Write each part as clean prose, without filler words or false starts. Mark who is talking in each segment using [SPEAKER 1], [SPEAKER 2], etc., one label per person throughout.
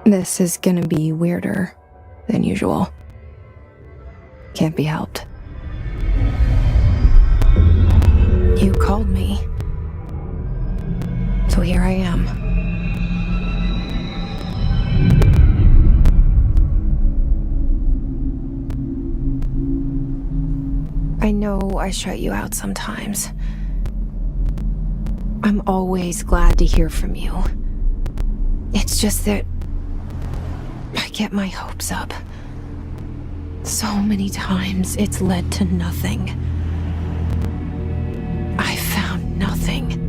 [SPEAKER 1] This is gonna be weirder than usual. Can't be helped. You called me. So here I am. I know I shut you out sometimes. I'm always glad to hear from you. It's just that I get my hopes up. So many times it's led to nothing. I found nothing.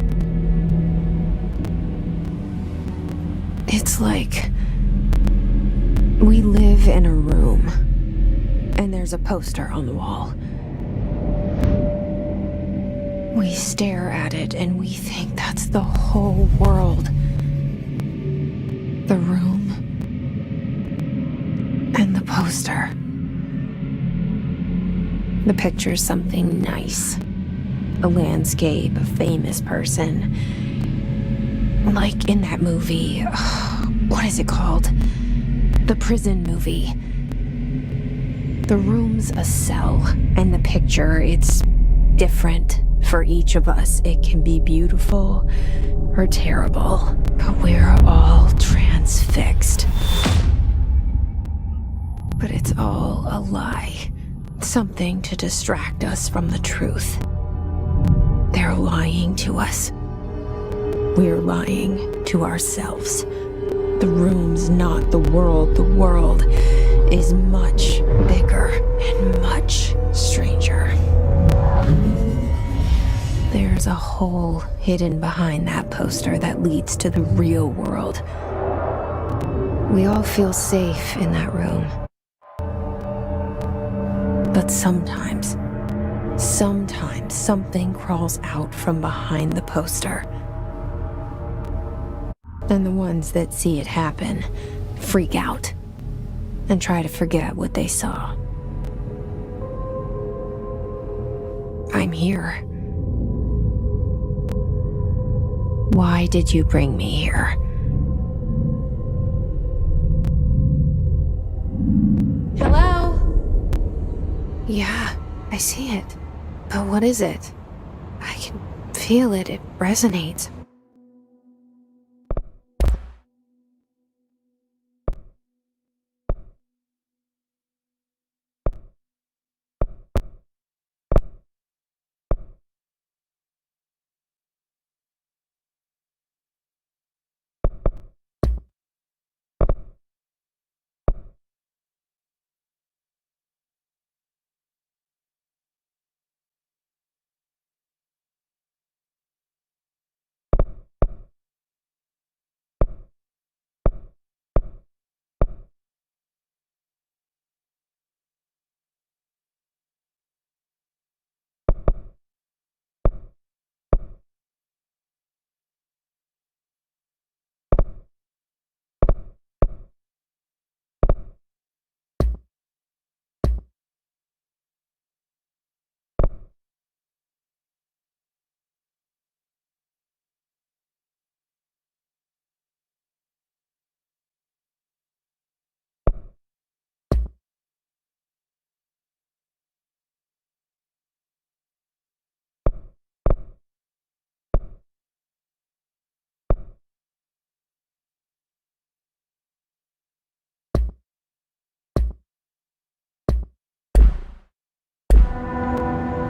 [SPEAKER 1] It's like we live in a room, and there's a poster on the wall. We stare at it and we think that's the whole world. The room and the poster. The picture's something nice. A landscape, a famous person. Like in that movie, what is it called? The prison movie. The room's a cell, and the picture, it's different for each of us. It can be beautiful or terrible, but we're all transfixed. But it's all a lie. Something to distract us from the truth. They're lying to us. We're lying to ourselves. The room's not the world. The world is much bigger and much stranger. There's a hole hidden behind that poster that leads to the real world. We all feel safe in that room. But sometimes something crawls out from behind the poster. And the ones that see it happen freak out and try to forget what they saw. I'm here. Why did you bring me here? Hello? Yeah, I see it. But what is it? I can feel it. It resonates.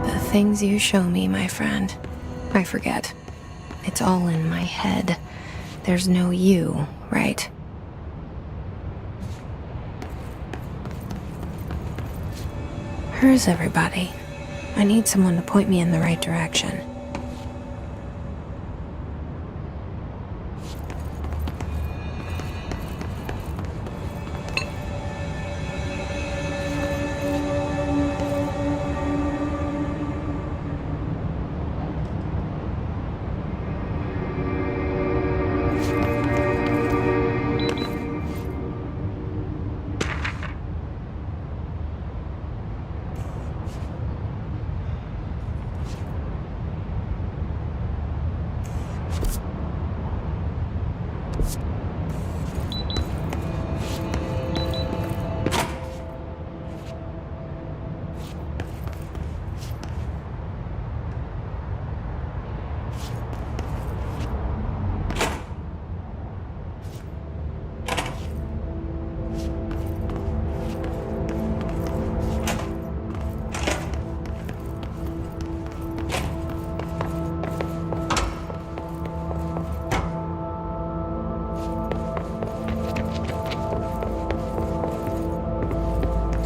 [SPEAKER 1] The things you show me, my friend, I forget. It's all in my head. There's no you, right? Where's everybody? I need someone to point me in the right direction.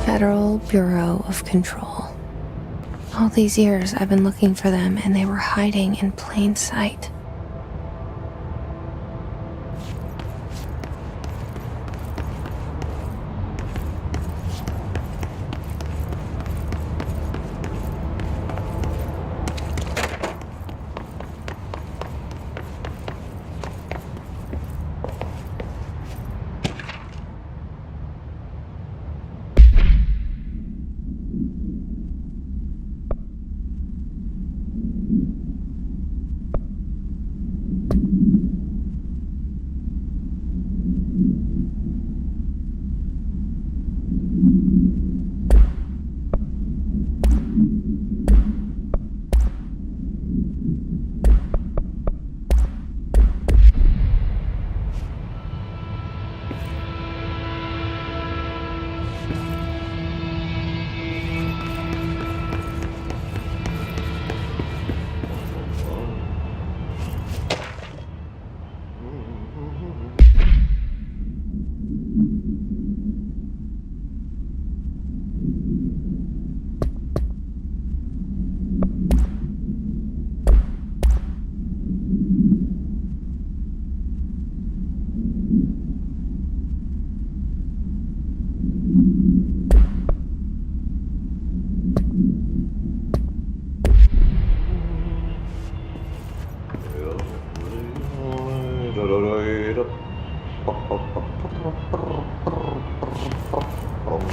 [SPEAKER 1] Federal Bureau of Control. All these years I've been looking for them and they were hiding in plain sight.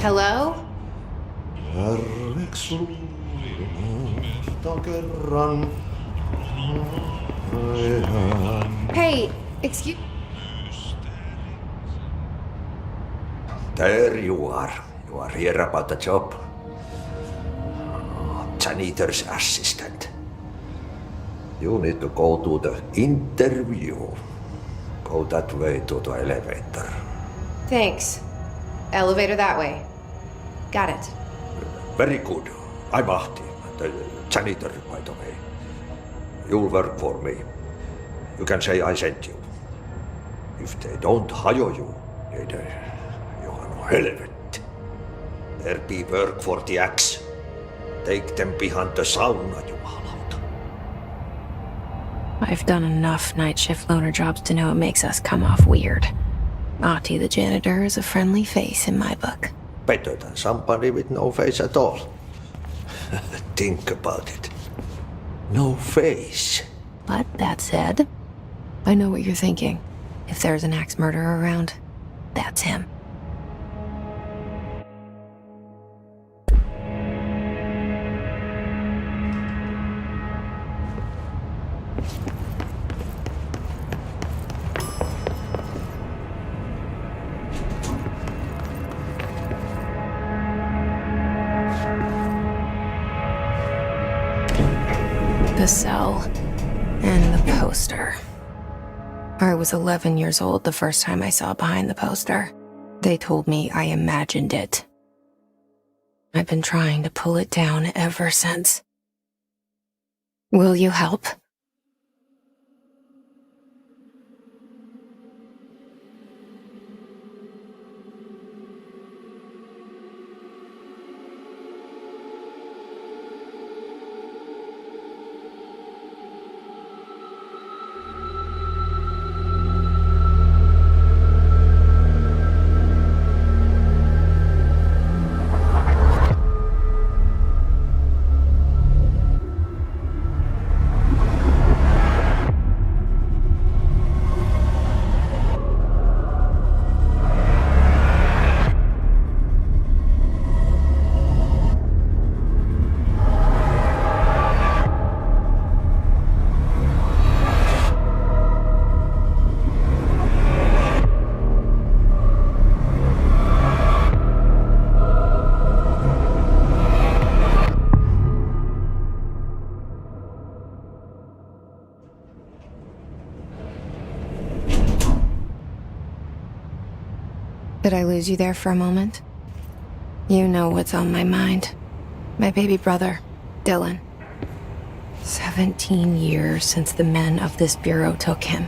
[SPEAKER 2] Hello? Hey, excuse...
[SPEAKER 3] There you are. You are here about the job. Janitor's assistant. You need to go to the interview. Go that way to the elevator.
[SPEAKER 2] Thanks. Elevator that way. Got it.
[SPEAKER 3] Very good. I'm Ahti, the janitor, by the way. You'll work for me. You can say I sent you. If they don't hire you, you are no helvet. There be work for the axe. Take them behind the sauna, jumalauta.
[SPEAKER 1] I've done enough night shift loner jobs to know it makes us come off weird. Ahti the janitor is a friendly face in my book.
[SPEAKER 3] Better than somebody with no face at all. Think about it. No face.
[SPEAKER 1] But that said, I know what you're thinking. If there's an axe murderer around, that's him. The cell and the poster. I was 11 years old the first time I saw behind the poster. They told me I imagined it. I've been trying to pull it down ever since. Will you help? Did I lose you there for a moment? You know what's on my mind. My baby brother, Dylan. 17 years since the men of this bureau took him.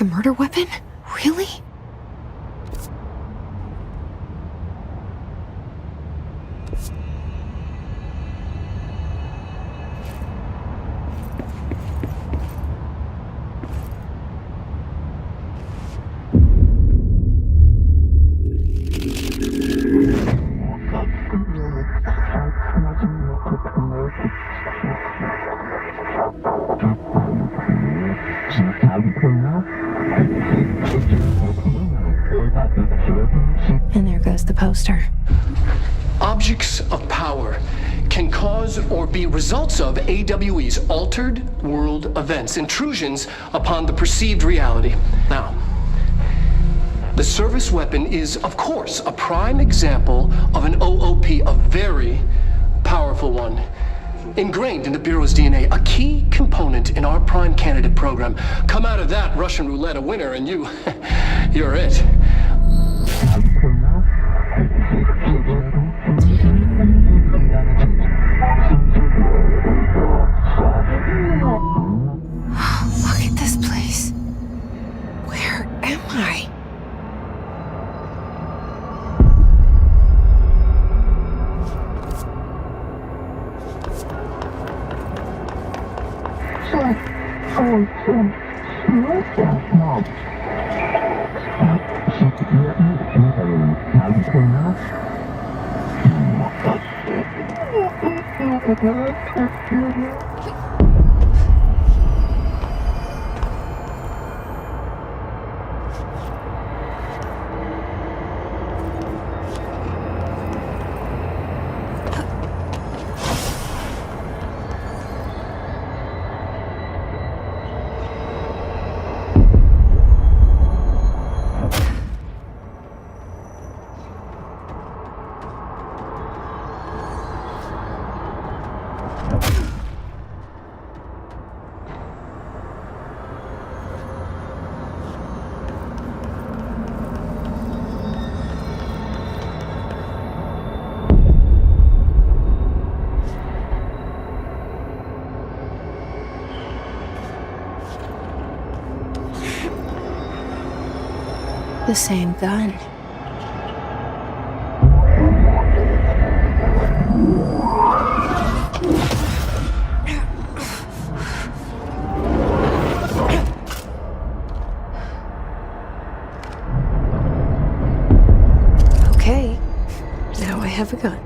[SPEAKER 1] murder weapon? Really? And there goes the poster.
[SPEAKER 4] Objects of power can cause or be results of AWE's altered world events, intrusions upon the perceived reality. Now, the service weapon is, of course, a prime example of an OOP, a very powerful one. Ingrained in the Bureau's DNA, a key component in our prime candidate program. Come out of that Russian roulette a winner and you're it.
[SPEAKER 1] Look at this place. Where am I? The same gun. Okay, now I have a gun.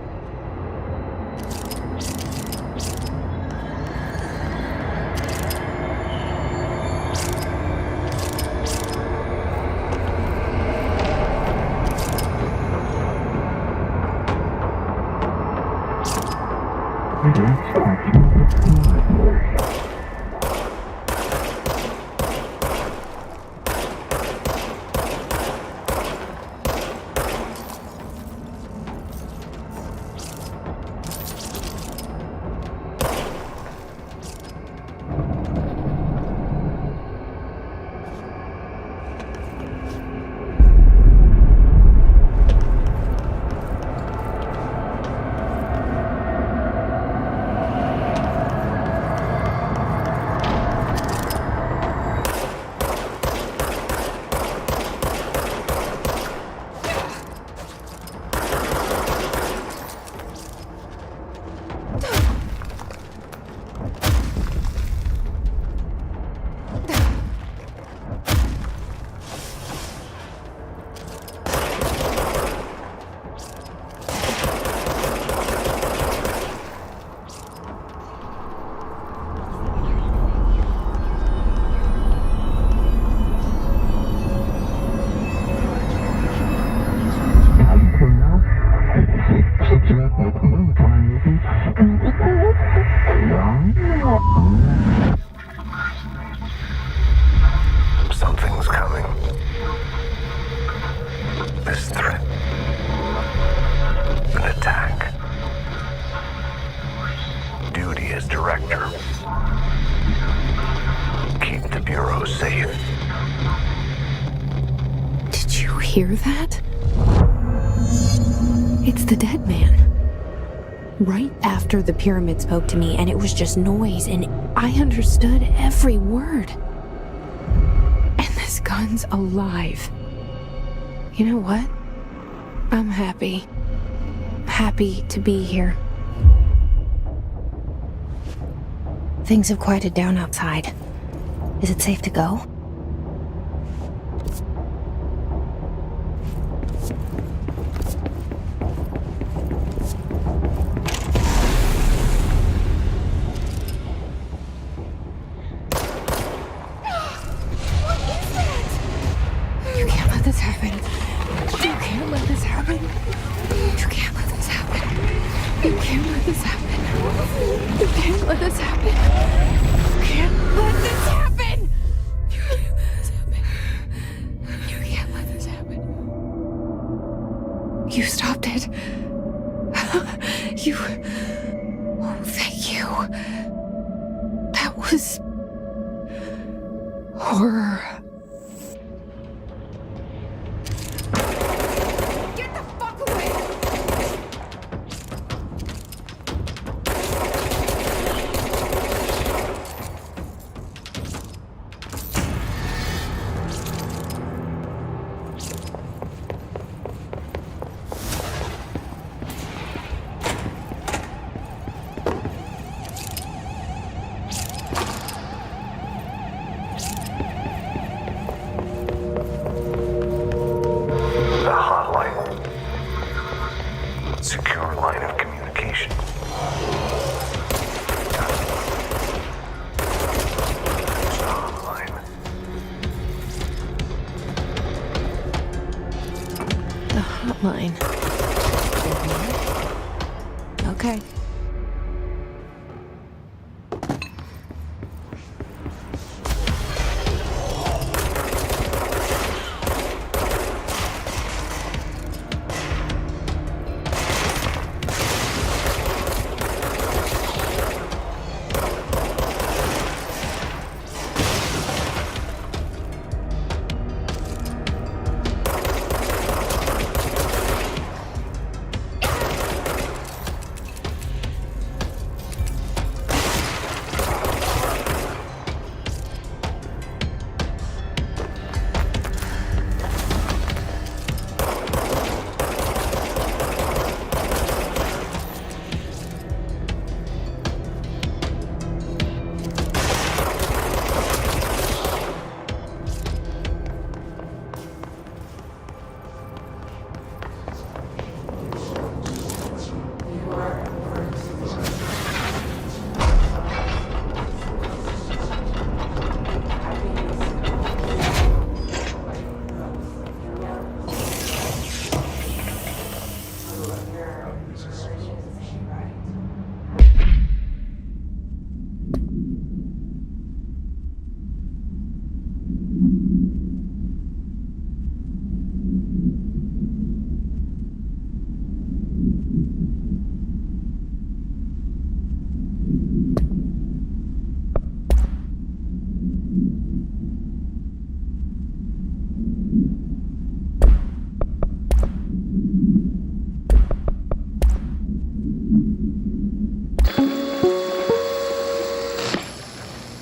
[SPEAKER 5] Something's coming. This threat. An attack. Duty as director. Keep the Bureau safe.
[SPEAKER 1] Did you hear that? It's the dead man. Right after the pyramid spoke to me, and it was just noise, and I understood every word. And this gun's alive. You know what? I'm happy. Happy to be here. Things have quieted down outside. Is it safe to go? You can't let this happen. You can't let this happen. You can't let this happen. You can't let this happen. You can't let this happen. You can't let this happen. You can't let this happen. You can't let this happen. You stopped it. You. Oh, thank you. That was horror.
[SPEAKER 2] Get the fuck away!
[SPEAKER 5] The hotline. Secure line of communication. There's the hotline.
[SPEAKER 1] The hotline. Okay.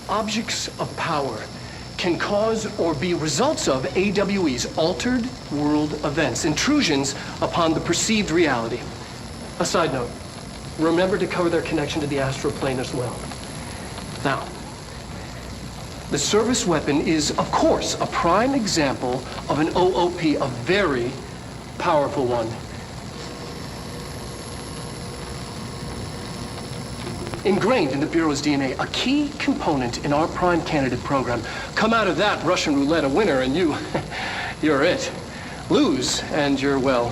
[SPEAKER 4] Objects of power can cause or be results of AWE's altered world events, intrusions upon the perceived reality. A side note, remember to cover their connection to the astral plane as well. Now, the service weapon is, of course, a prime example of an OOP, a very powerful one. Ingrained in the Bureau's DNA, a key component in our prime candidate program. Come out of that Russian roulette a winner and you're it. Lose and you're, well,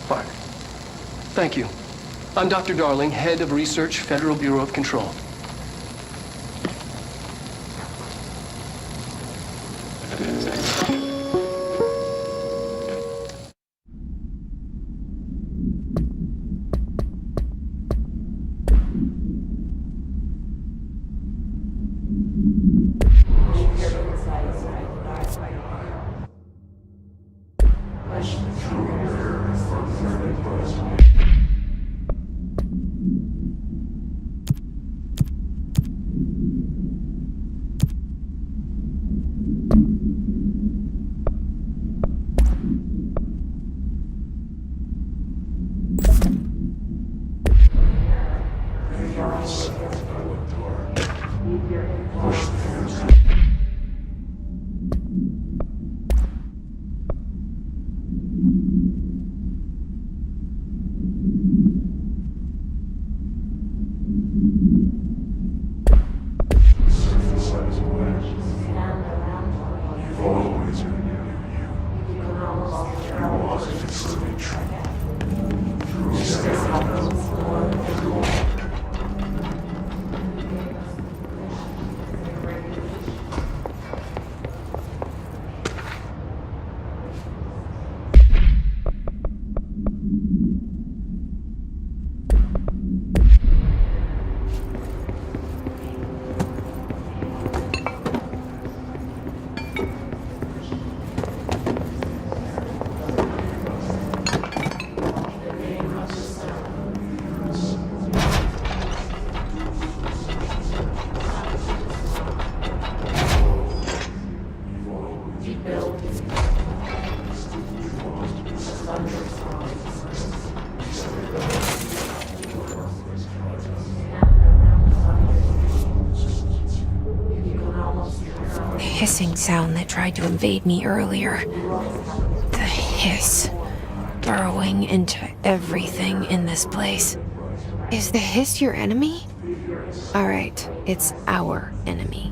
[SPEAKER 4] fired. Thank you. I'm Dr. Darling, Head of Research, Federal Bureau of Control.
[SPEAKER 1] Hissing sound that tried to invade me earlier. The hiss. Burrowing into everything in this place. Is the hiss your enemy? Alright, it's our enemy.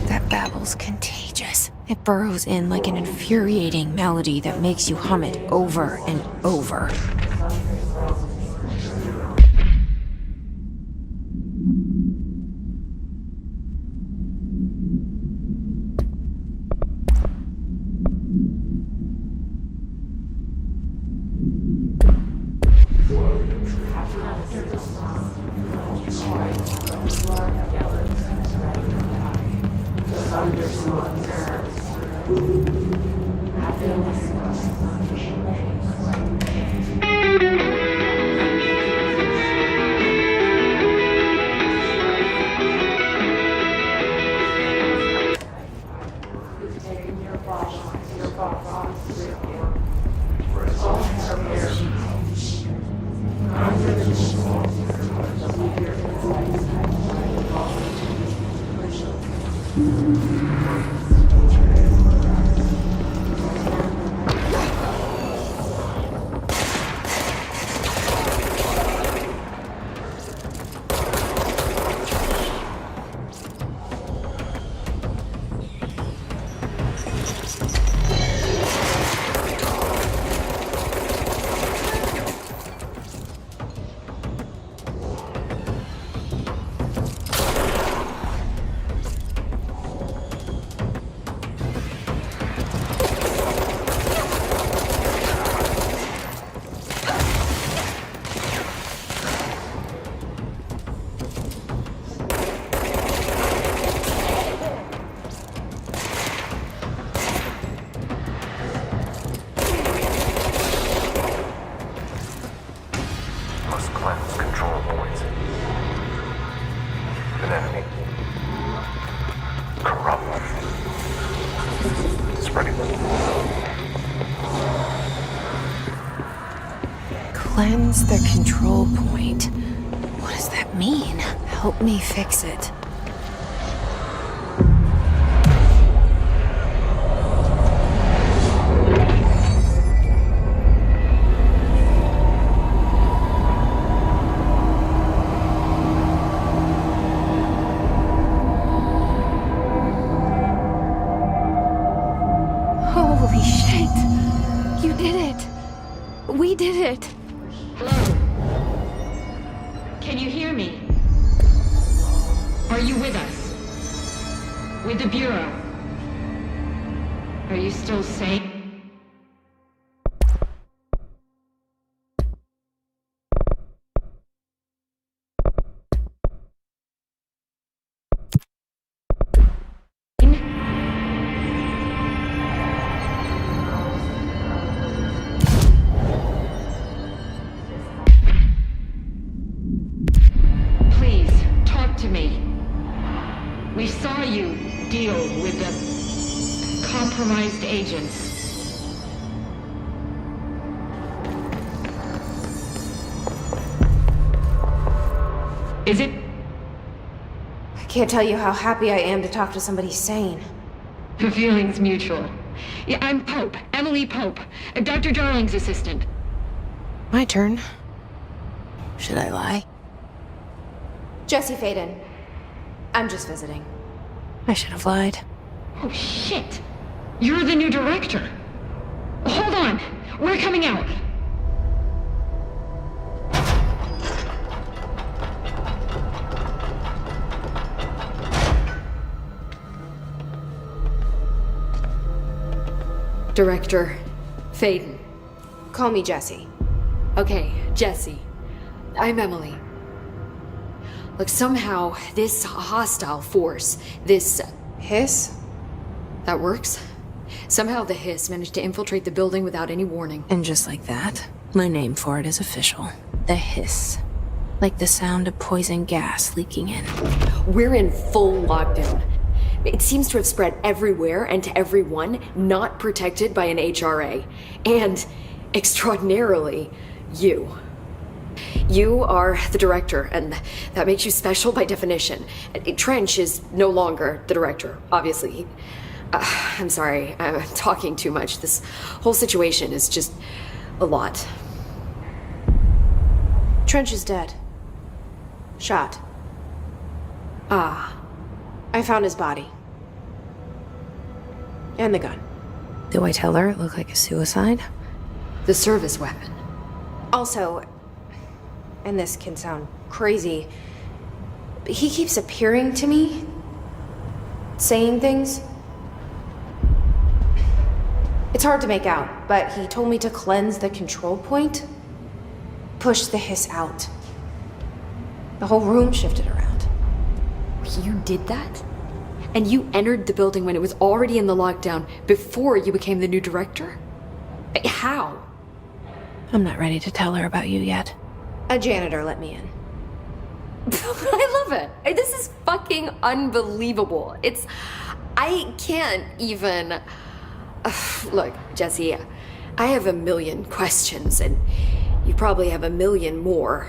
[SPEAKER 1] That babble's contagious. It burrows in like an infuriating melody that makes you hum it over and over.
[SPEAKER 5] Must cleanse control points. An enemy. Corrupt. Spreading them.
[SPEAKER 1] Cleanse the control point. What does that mean? Help me fix it. Holy shit! You did it! We did it!
[SPEAKER 6] Hello? Can you hear me? Are you with us? With the Bureau? Are you still sane? Please, talk to me. We saw you deal with the compromised agents. Is it?
[SPEAKER 1] I can't tell you how happy I am to talk to somebody sane.
[SPEAKER 6] The feeling's mutual. Yeah, I'm Pope, Emily Pope, Dr. Darling's assistant.
[SPEAKER 1] My turn. Should I lie? Jesse Faden. I'm just visiting. I should have lied.
[SPEAKER 6] Oh, shit. You're the new director. Hold on. We're coming out.
[SPEAKER 7] Director Faden.
[SPEAKER 1] Call me Jesse.
[SPEAKER 7] Okay, Jesse. I'm Emily. Look, somehow this hostile force, this...
[SPEAKER 1] Hiss?
[SPEAKER 7] that works? Somehow the Hiss managed to infiltrate the building without any warning.
[SPEAKER 1] And just like that, my name for it is official. The Hiss. Like the sound of poison gas leaking in.
[SPEAKER 7] We're in full lockdown. It seems to have spread everywhere and to everyone not protected by an HRA. And, extraordinarily, you. You are the director, and that makes you special by definition. Trench is no longer the director, obviously. I'm sorry, I'm talking too much. This whole situation is just a lot.
[SPEAKER 1] Trench is dead. Shot.
[SPEAKER 7] Ah.
[SPEAKER 1] I found his body. And the gun. Do I tell her it looked like a suicide?
[SPEAKER 7] The service weapon.
[SPEAKER 1] Also, and this can sound crazy, but he keeps appearing to me, saying things. It's hard to make out, but he told me to cleanse the control point, push the Hiss out. The whole room shifted around.
[SPEAKER 7] You did that? And you entered the building when it was already in the lockdown before you became the new director? How?
[SPEAKER 1] I'm not ready to tell her about you yet. A janitor let me in.
[SPEAKER 7] I love it. This is fucking unbelievable. I can't even... Look, Jesse, I have a million questions, and you probably have a million more.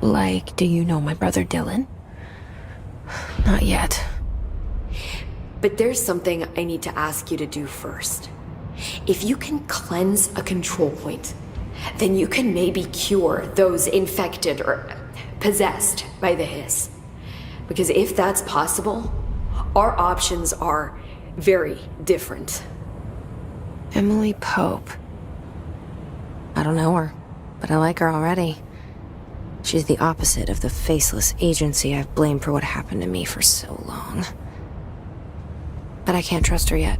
[SPEAKER 1] Like, do you know my brother Dylan? Not yet.
[SPEAKER 7] But there's something I need to ask you to do first. If you can cleanse a control point, then you can maybe cure those infected or possessed by the Hiss. Because if that's possible, our options are very different.
[SPEAKER 1] Emily Pope. I don't know her, but I like her already. She's the opposite of the faceless agency I've blamed for what happened to me for so long. But I can't trust her yet.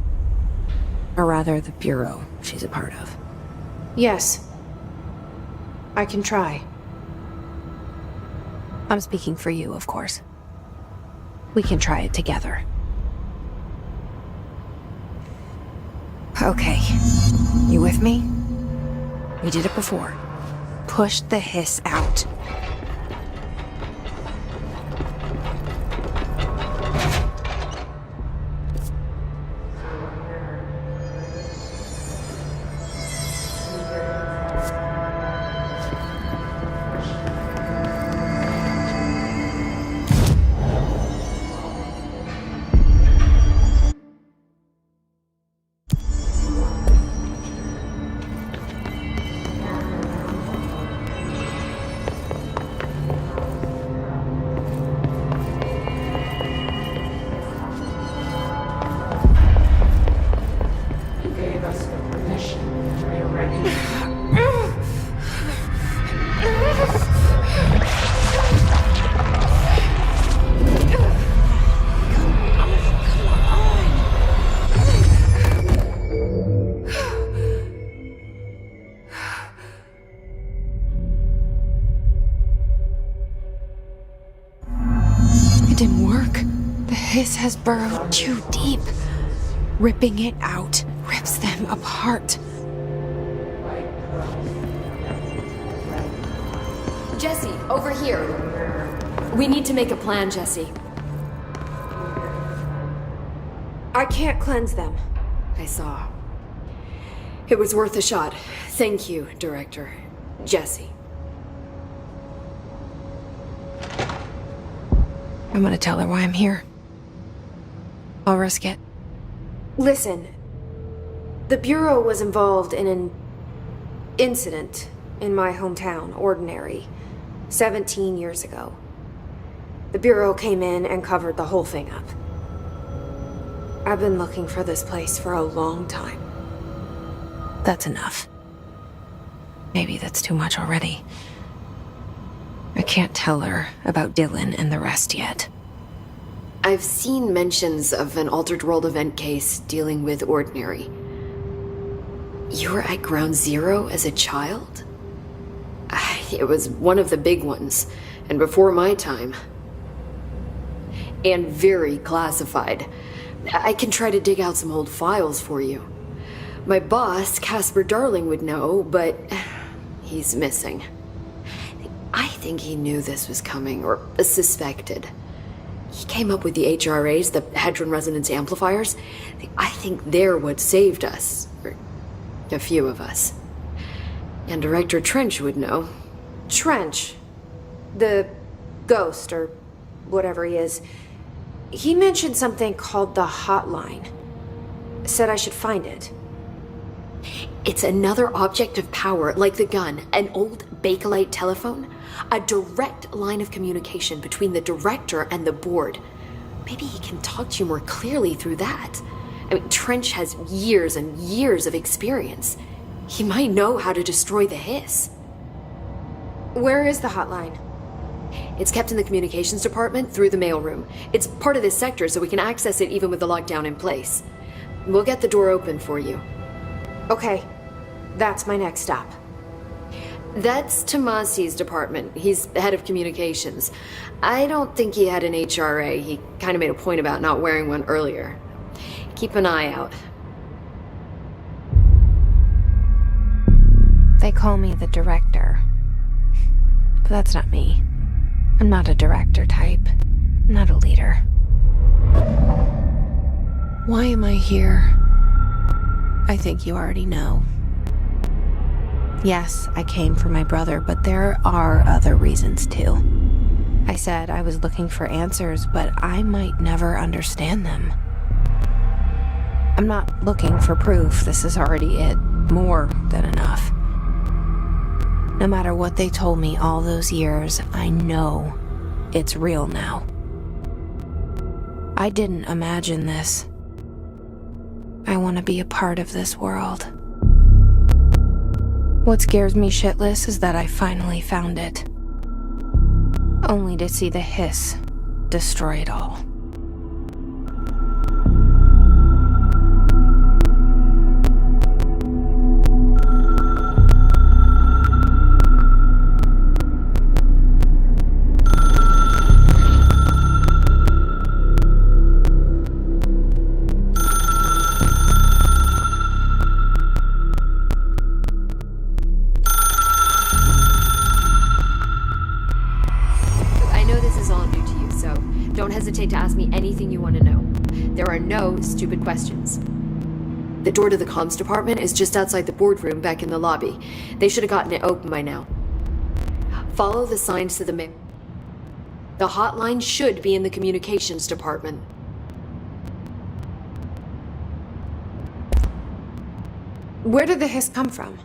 [SPEAKER 1] Or rather, the Bureau she's a part of. Yes. I can try. I'm speaking for you, of course. We can try it together. Okay. You with me? We did it before. Push the Hiss out. It didn't work. The Hiss has burrowed too deep. Ripping it out rips them apart.
[SPEAKER 7] Jesse, over here. We need to make a plan, Jesse.
[SPEAKER 1] I can't cleanse them.
[SPEAKER 7] I saw. It was worth a shot. Thank you, Director. Jesse.
[SPEAKER 1] I'm gonna tell her why I'm here. I'll risk it. Listen. The Bureau was involved in an incident in my hometown, Ordinary, 17 years ago. The Bureau came in and covered the whole thing up. I've been looking for this place for a long time. That's enough. Maybe that's too much already. I can't tell her about Dylan and the rest yet.
[SPEAKER 7] I've seen mentions of an Altered World event case dealing with Ordinary. You were at Ground Zero as a child? It was one of the big ones, and before my time. And very classified. I can try to dig out some old files for you. My boss, Casper Darling, would know, but he's missing. I think he knew this was coming, or suspected. He came up with the HRAs, the Hadron Resonance Amplifiers. I think they're what saved us. Or a few of us. And Director Trench would know.
[SPEAKER 1] Trench. The ghost, or whatever he is. He mentioned something called the Hotline. Said I should find it.
[SPEAKER 7] It's another object of power, like the gun, an old Bakelite telephone. A direct line of communication between the director and the board. Maybe he can talk to you more clearly through that. I mean, Trench has years and years of experience. He might know how to destroy the Hiss.
[SPEAKER 1] Where is the hotline?
[SPEAKER 7] It's kept in the communications department through the mailroom. It's part of this sector, so we can access it even with the lockdown in place. We'll get the door open for you.
[SPEAKER 1] Okay, that's my next stop.
[SPEAKER 7] That's Tomasi's department. He's the head of communications. I don't think he had an HRA. He kind of made a point about not wearing one earlier. Keep an eye out.
[SPEAKER 1] They call me the director. But that's not me. I'm not a director type. Not a leader. Why am I here? I think you already know. Yes, I came for my brother, but there are other reasons too. I said I was looking for answers, but I might never understand them. I'm not looking for proof. This is already it. More than enough. No matter what they told me all those years, I know it's real now. I didn't imagine this. I want to be a part of this world. What scares me shitless is that I finally found it. Only to see the Hiss destroy it all.
[SPEAKER 7] To ask me anything you want to know. There are no stupid questions. The door to the comms department is just outside the boardroom back in the lobby. They should have gotten it open by now. Follow the signs to the main. The hotline should be in the communications department.
[SPEAKER 1] Where did the Hiss come from?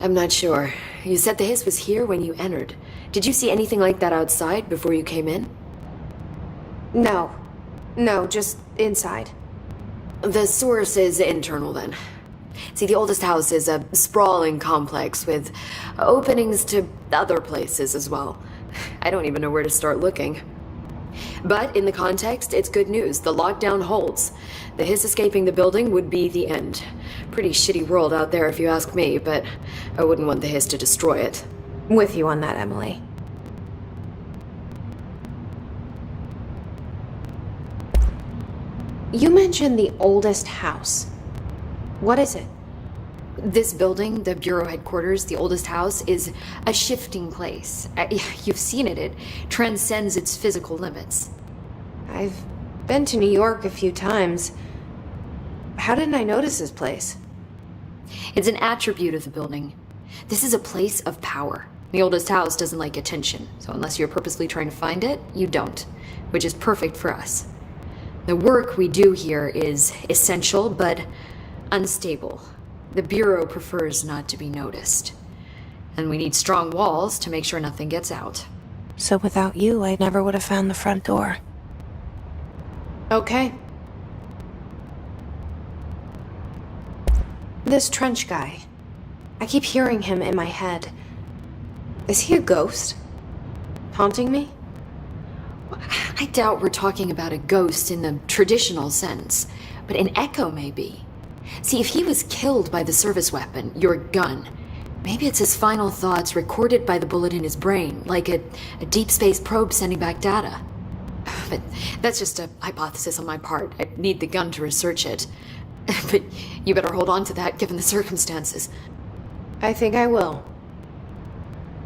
[SPEAKER 7] I'm not sure. You said the Hiss was here when you entered. Did you see anything like that outside before you came in?
[SPEAKER 1] No, just inside.
[SPEAKER 7] The source is internal then. See, the oldest house is a sprawling complex with openings to other places as well. I don't even know where to start looking. But in the context, it's good news. The lockdown holds. The Hiss escaping the building would be the end. Pretty shitty world out there if you ask me, but I wouldn't want the Hiss to destroy it.
[SPEAKER 1] With you on that, Emily. You mentioned the oldest house. What is it?
[SPEAKER 7] This building, the Bureau headquarters, the oldest house, is a shifting place. You've seen it. It transcends its physical limits.
[SPEAKER 1] I've been to New York a few times. How didn't I notice this place?
[SPEAKER 7] It's an attribute of the building. This is a place of power. The oldest house doesn't like attention, so unless you're purposely trying to find it, you don't, which is perfect for us. The work we do here is essential, but unstable. The Bureau prefers not to be noticed. And we need strong walls to make sure nothing gets out.
[SPEAKER 1] So without you, I never would have found the front door.
[SPEAKER 2] Okay. This Trench guy. I keep hearing him in my head. Is he a ghost? Haunting me?
[SPEAKER 7] I doubt we're talking about a ghost in the traditional sense, but an echo maybe. See, if he was killed by the service weapon, your gun, maybe it's his final thoughts recorded by the bullet in his brain, like a deep space probe sending back data. But that's just a hypothesis on my part. I need the gun to research it. But you better hold on to that given the circumstances.
[SPEAKER 2] I think I will.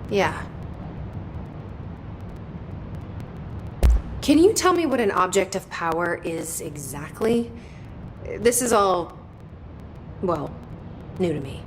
[SPEAKER 2] Yeah. Can you tell me what an object of power is exactly? This is all, well, new to me.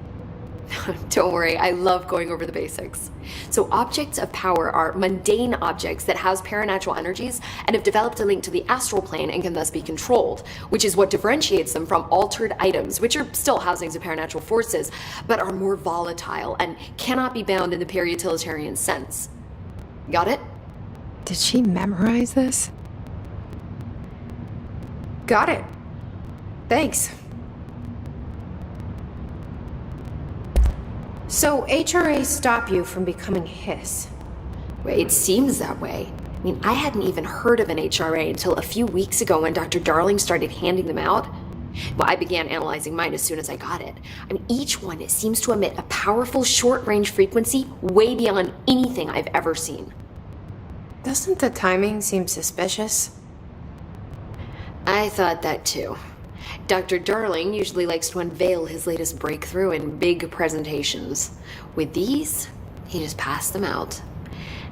[SPEAKER 7] Don't worry, I love going over the basics. So objects of power are mundane objects that house paranatural energies and have developed a link to the astral plane and can thus be controlled, which is what differentiates them from altered items, which are still housings of paranatural forces, but are more volatile and cannot be bound in the peri-utilitarian sense. Got it?
[SPEAKER 1] Did she memorize this?
[SPEAKER 2] Got it. Thanks. So HRA stop you from becoming Hiss?
[SPEAKER 7] Well, it seems that way. I mean, I hadn't even heard of an HRA until a few weeks ago when Dr. Darling started handing them out. Well, I began analyzing mine as soon as I got it. I mean, each one seems to emit a powerful short-range frequency way beyond anything I've ever seen.
[SPEAKER 2] Doesn't the timing seem suspicious?
[SPEAKER 7] I thought that too. Dr. Darling usually likes to unveil his latest breakthrough in big presentations. With these, he just passed them out.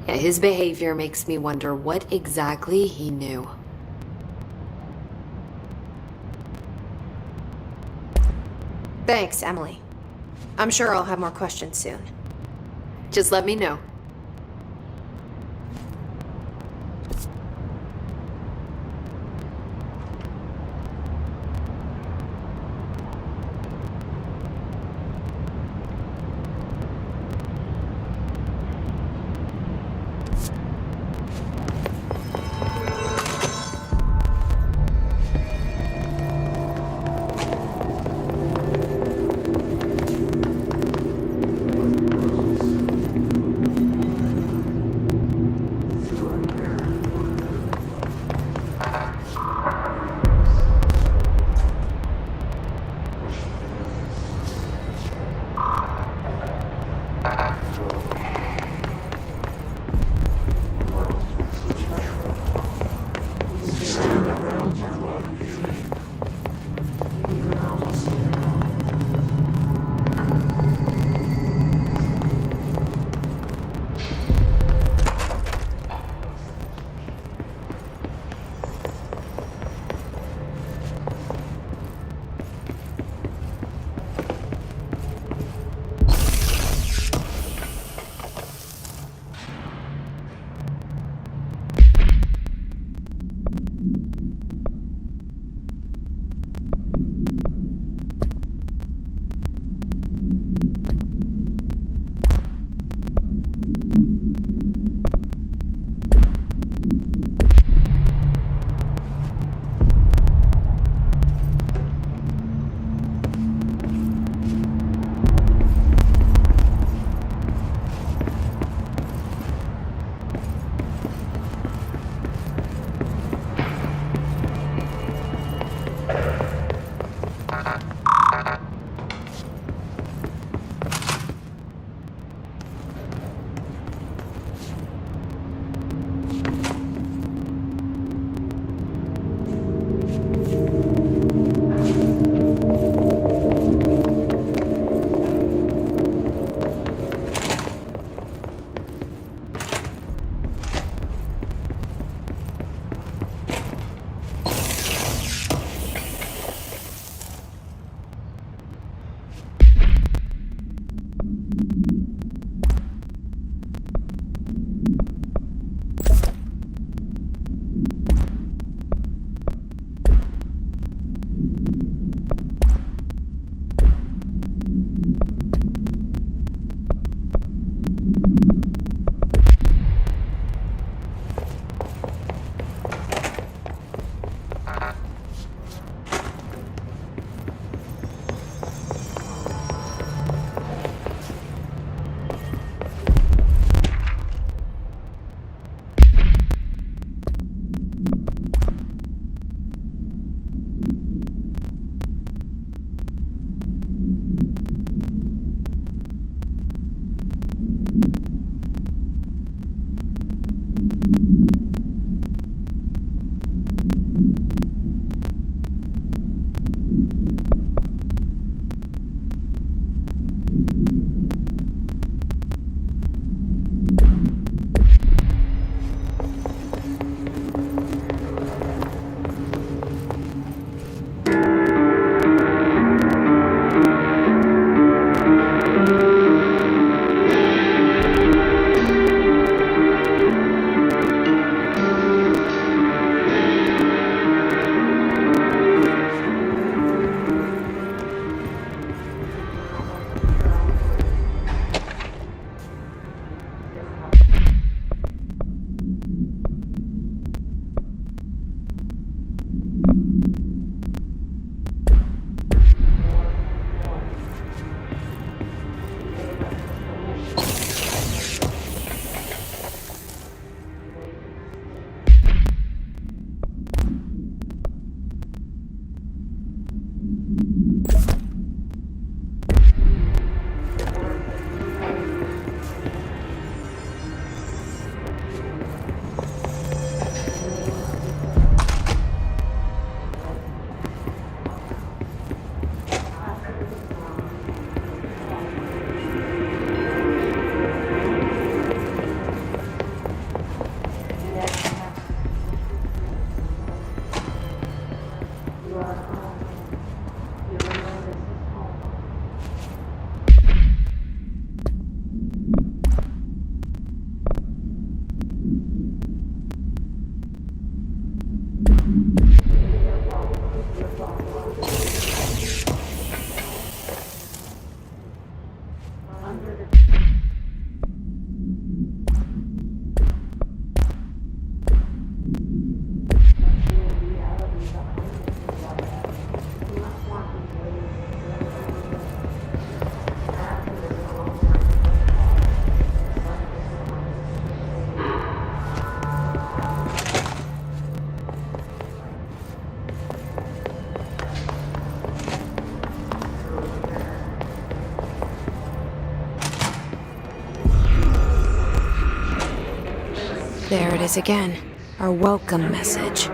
[SPEAKER 7] Yeah, his behavior makes me wonder what exactly he knew.
[SPEAKER 2] Thanks, Emily. I'm sure I'll have more questions soon.
[SPEAKER 7] Just let me know.
[SPEAKER 1] There it is again. Our welcome message.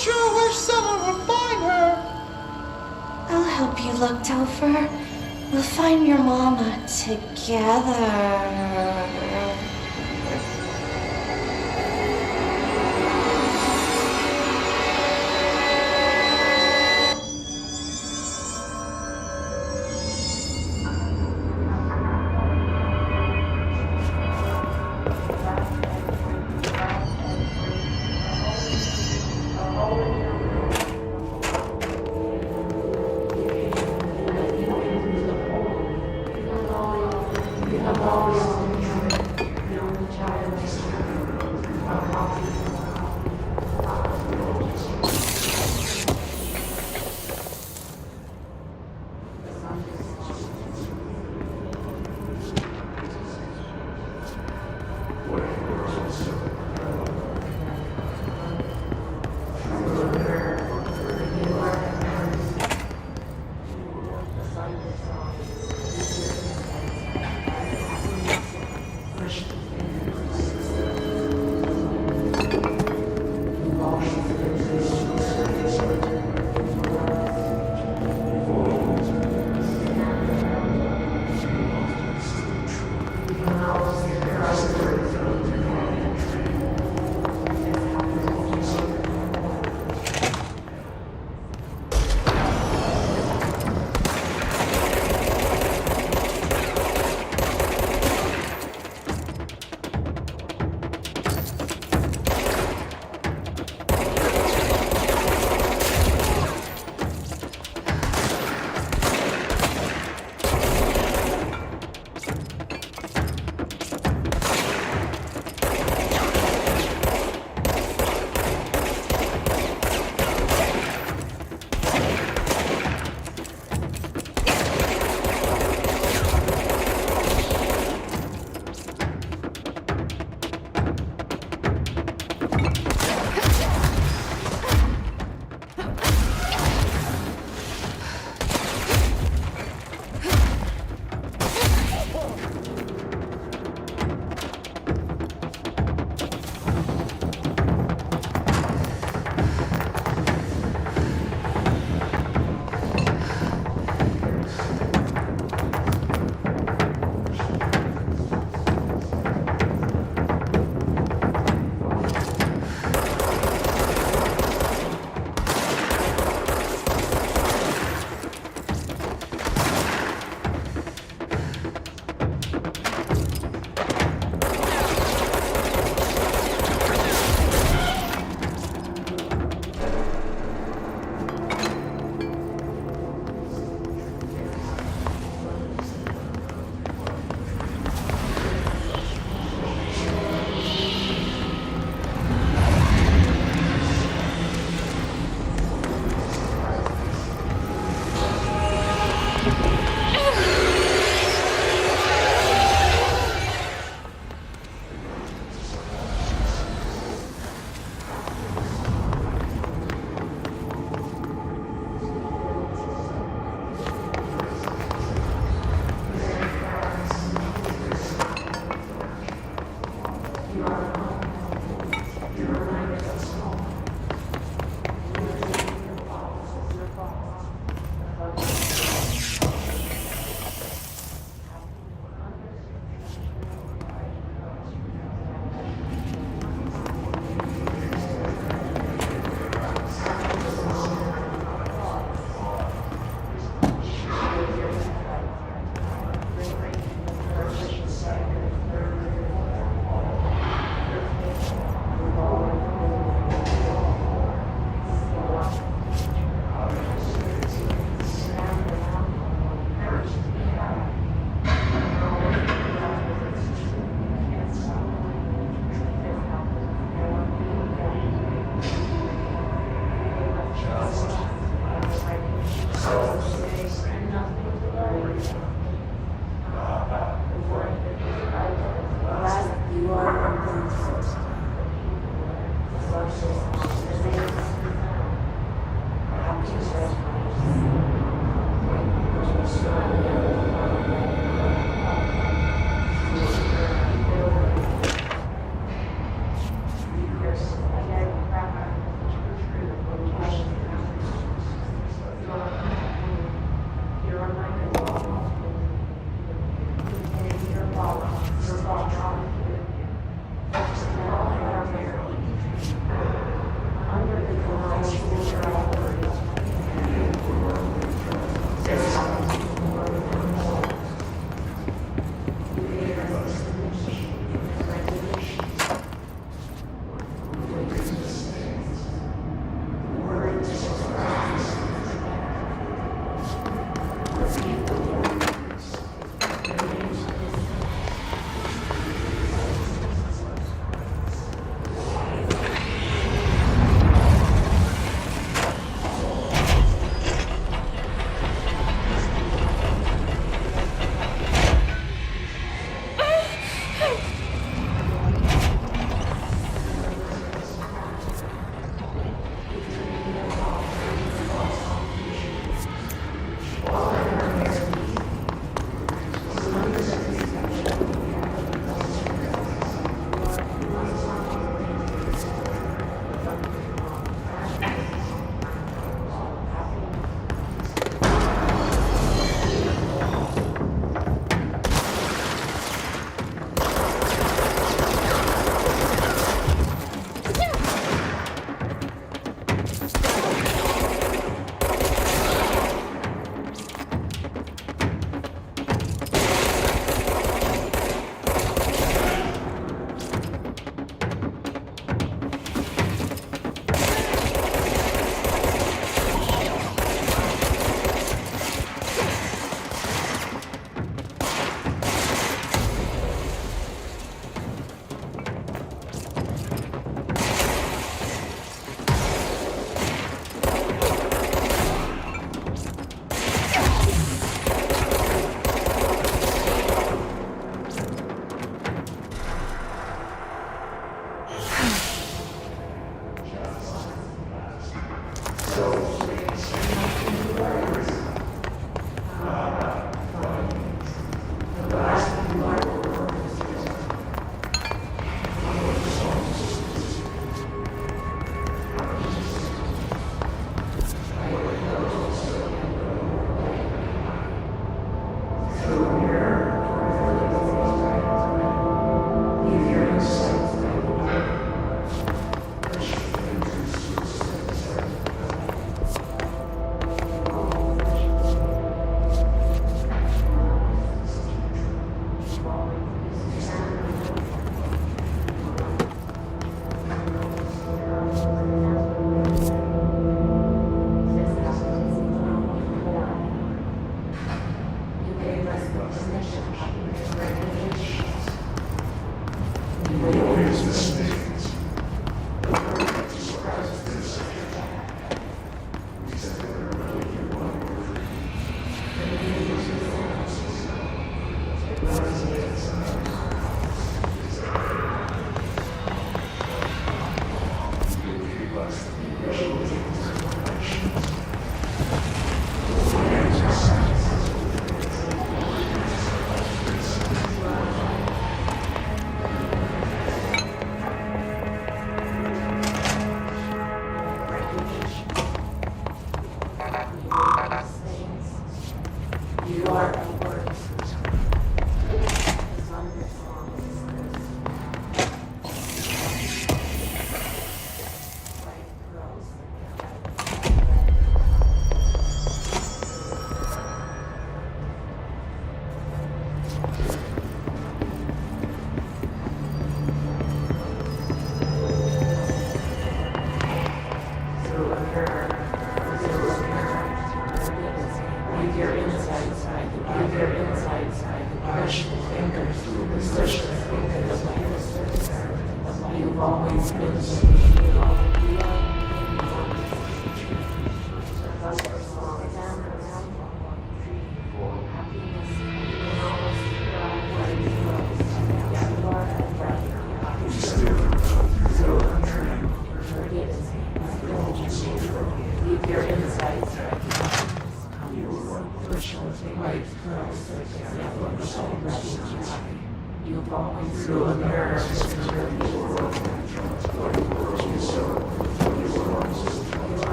[SPEAKER 8] sure wish someone would find her.
[SPEAKER 9] I'll help you look, Topher. We'll find your mama together.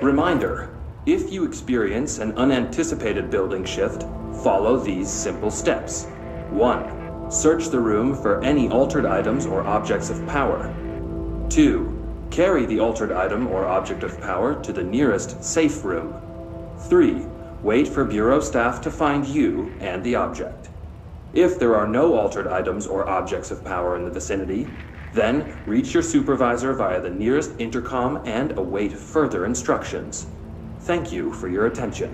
[SPEAKER 10] Reminder, if you experience an unanticipated building shift, follow these simple steps. 1. Search the room for any altered items or objects of power. 2. Carry the altered item or object of power to the nearest safe room. 3. Wait for Bureau staff to find you and the object. If there are no altered items or objects of power in the vicinity, then reach your supervisor via the nearest intercom and await further instructions. Thank you for your attention.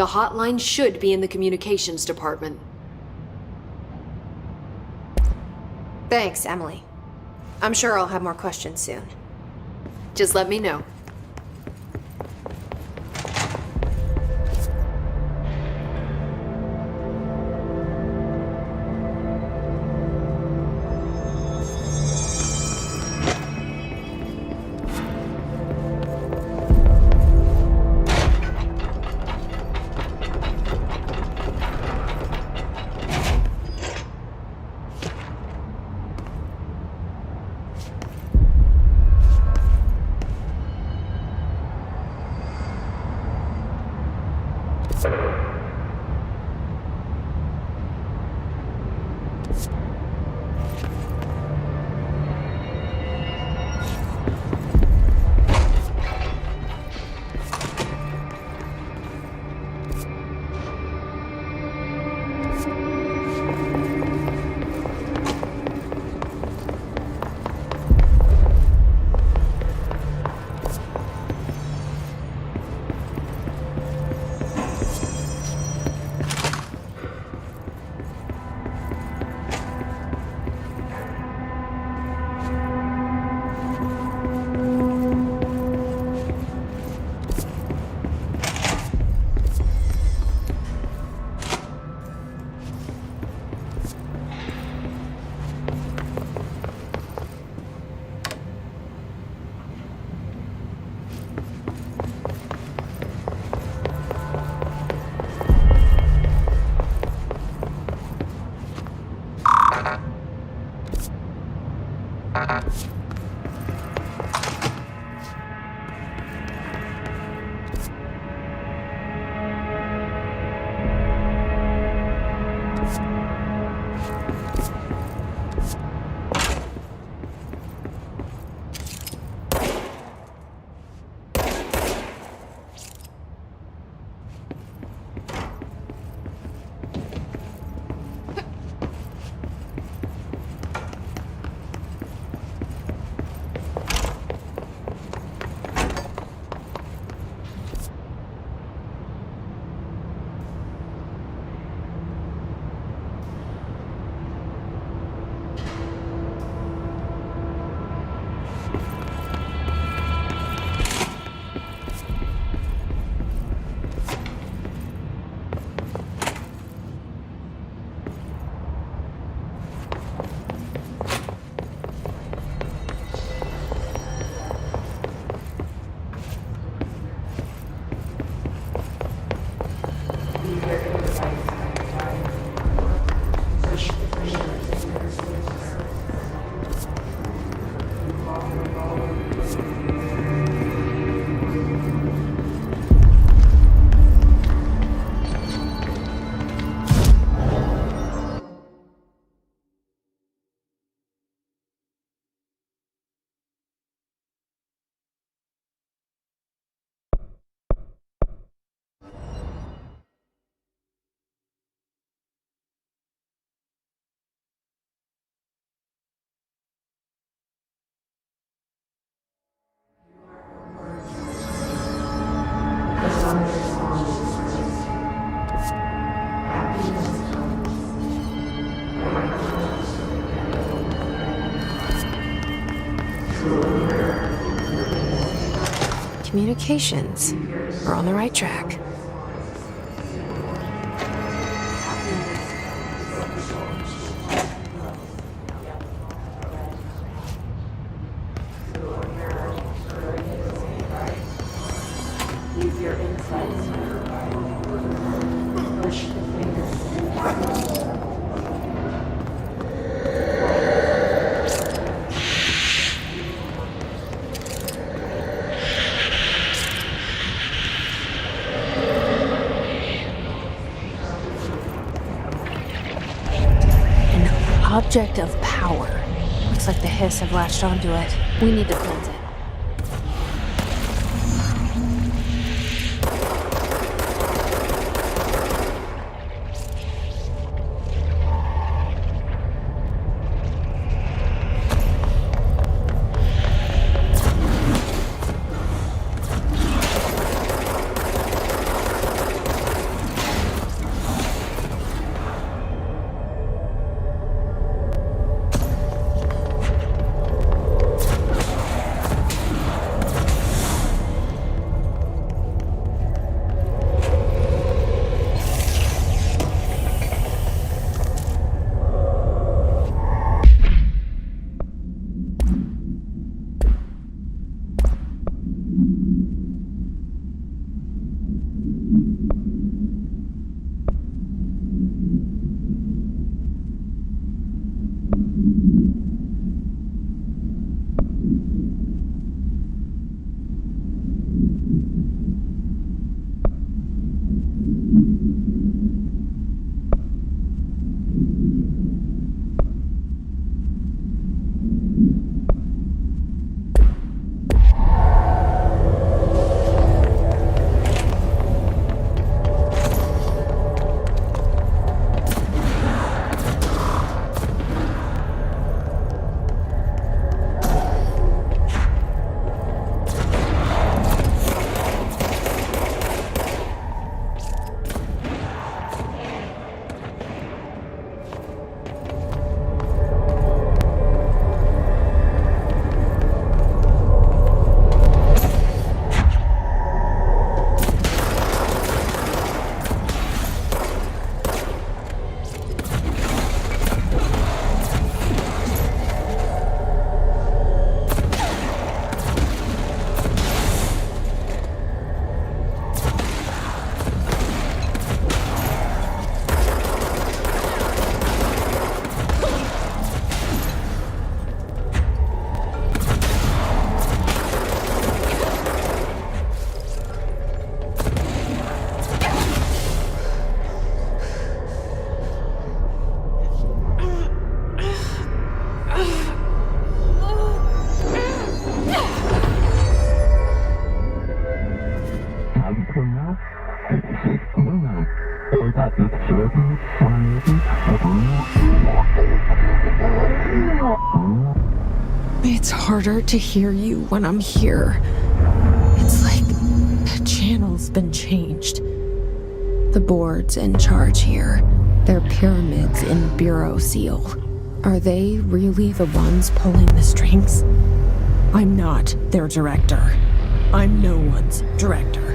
[SPEAKER 7] The hotline should be in the communications department.
[SPEAKER 2] Thanks, Emily. I'm sure I'll have more questions soon.
[SPEAKER 7] Just let me know.
[SPEAKER 1] Communications. We're on the right track. Object of power. Looks like the Hiss have latched onto it. We need to plant it. It's harder to hear you when I'm here. It's like the channel's been changed. The board's in charge here. They're pyramids in Bureau Seal. Are they really the ones pulling the strings? I'm not their director. I'm no one's director.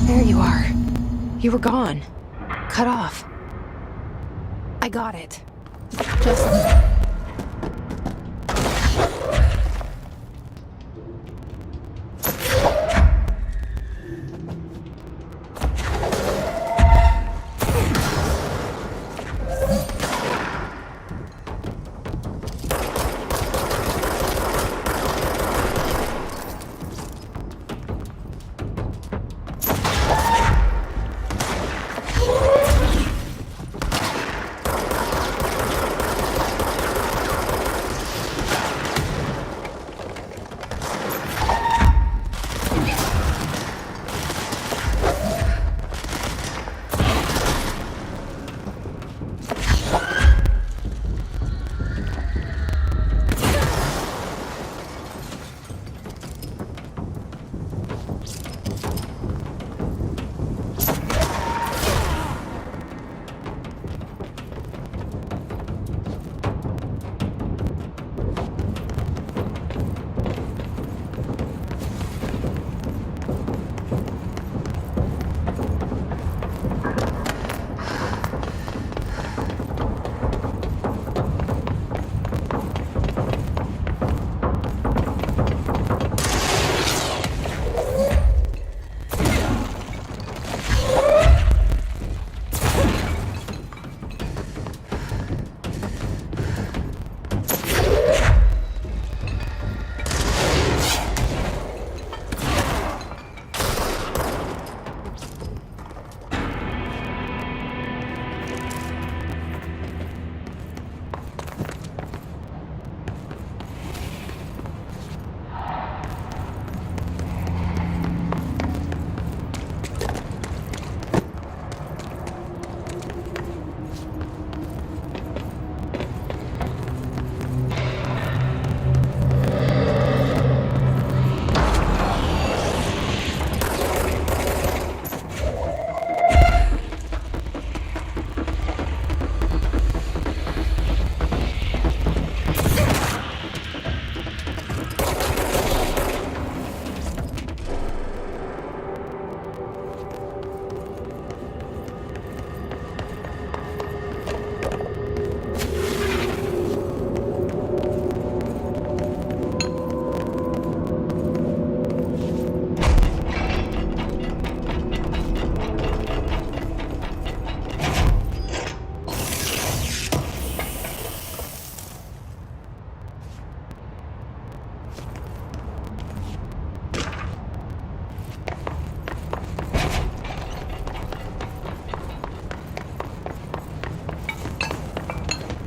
[SPEAKER 1] There you are. You were gone. Cut off. I got it. Just...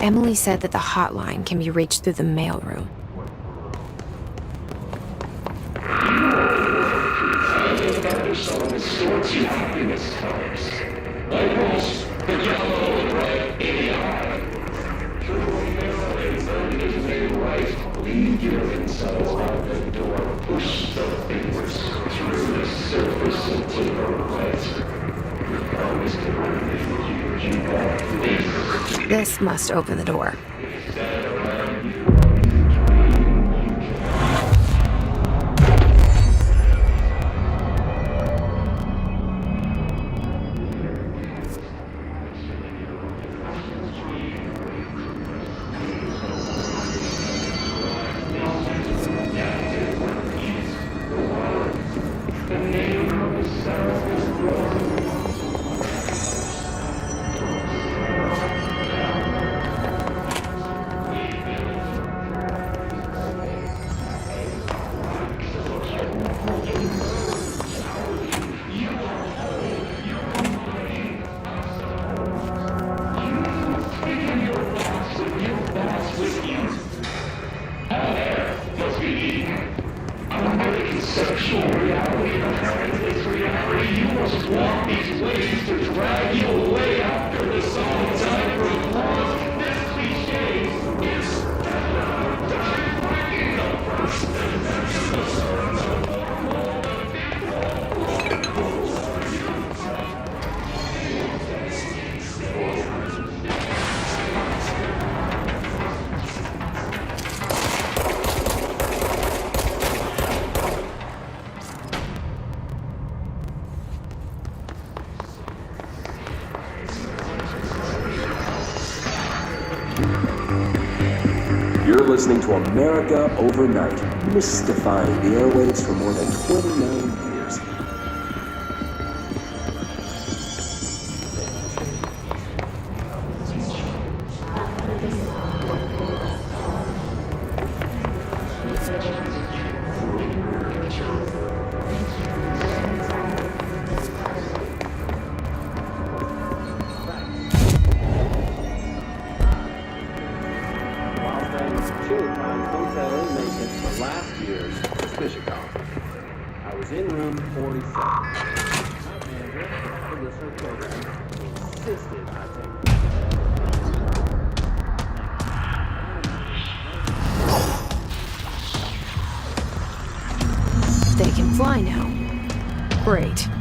[SPEAKER 1] Emily said that the hotline can be reached through the mailroom. This must open the door.
[SPEAKER 10] You're listening to America Overnight, mystifying the airwaves for more than 29 years. They can fly now. Great.